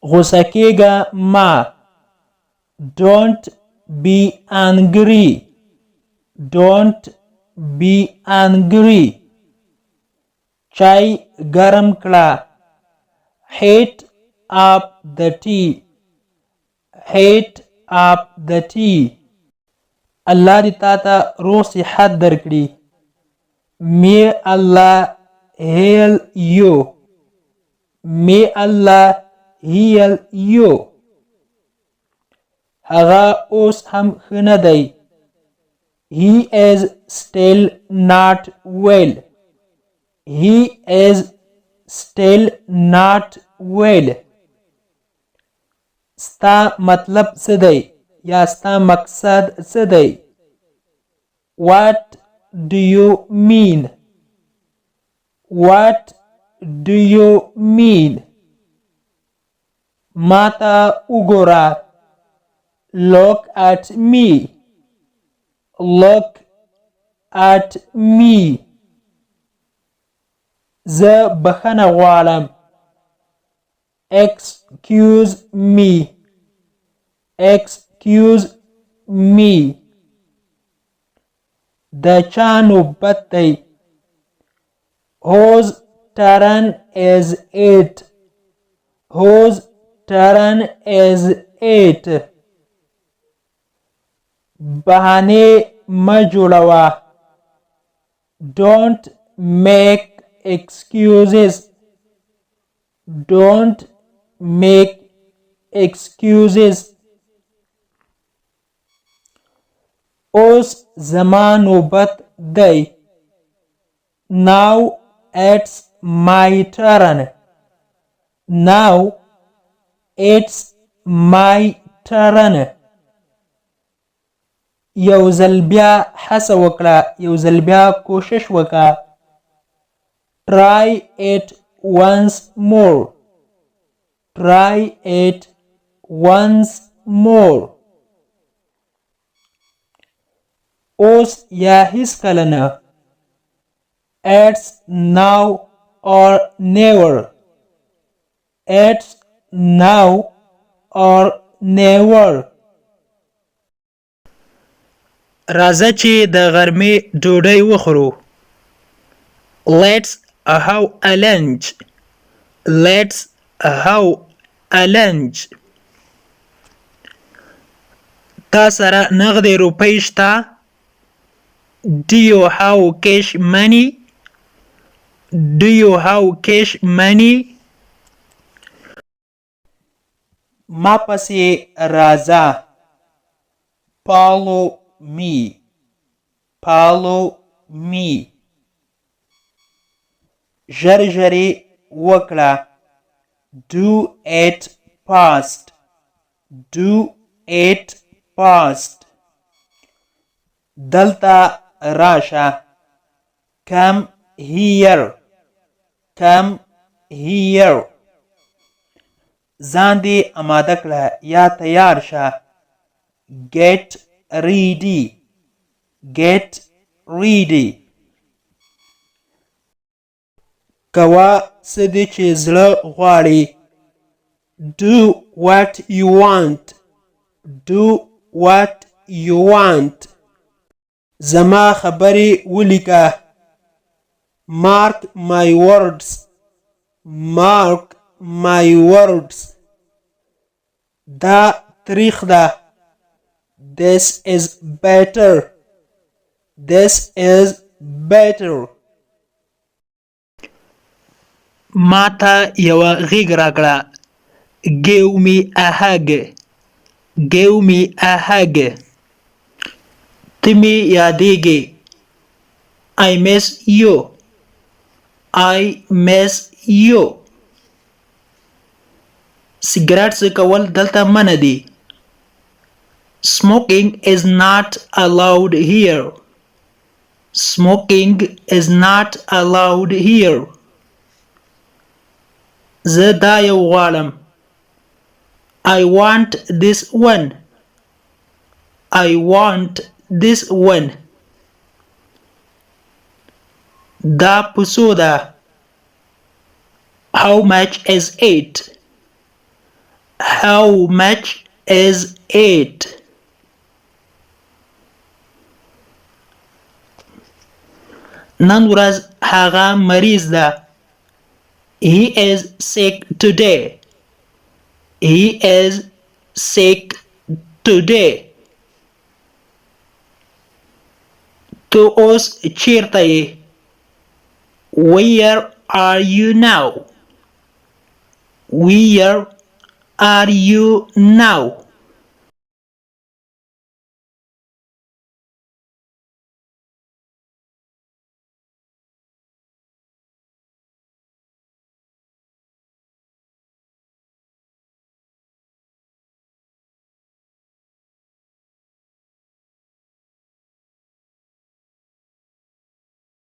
غوسه کېږه ما. Don't be angry. Don't be angry. چای ګرم کړه. Heat up the tea. Heat up the tea. الله دې تا ته روغ صحت درکړي. May Allah heal you. May Allah heal you. هغه اوس هم ښه نه دی. He is still not well. He is still not well. ستا مطلب څه دی یا ستا مقصد څه دی؟ What do you mean? What do you mean? ما ته وګوره. Look at me. Look at me. زه بخښنه غواړم. Excuse me. Excuse me. د چا نوبت دی؟ Whose turn is it? Whose turn is it? بهانې مه جوړوه. Don't make excuses. Don't make excuses. اوس زما نوبت دی. Now it's my turn. Now it's my turn. یو ځل بیا هڅه وکړه. یو ځل بیا کوشش وکړه. Try it once more. Try it once more. اوس یا هیڅکله نه. It's now or never. It's now or never. راځه چې د غرمې ډوډۍ وخورو. Let's have a lunch. Let's have a lunch. تا سره نغدې روپۍ شته؟ Do you have cash money? Do you have cash money? ما پسې راځه. Follow me. Follow me. ژر ژرې وکړه. Do it fast. Do it fast. دلته راشه. Come here. Come here. ځان دې اماده کړه یا تیار شه. Get ready. Get ready. کوه څه دې چې زړه غواړي. Do what you want. Do what you want. زما خبرې ولیکه. Mark my words. Mark my words. دا تریخ ده. This is better. This is better. ما ته یوه غېږ راکړه. Give me a hug. Give me a hug. ته مې یادېږې. I miss you. I miss you. سګرټ څکول دلته منع دي. Smoking is not allowed here. Smoking is not allowed here. زه دا یو غواړم. I want this one. I want this one. دا پسو ده. How much is it? How much is it? نن ورځ هغه مریض ده. He is sick today. He is sick today. تو اوس چیرته یې؟ Where are you now? Where are you now?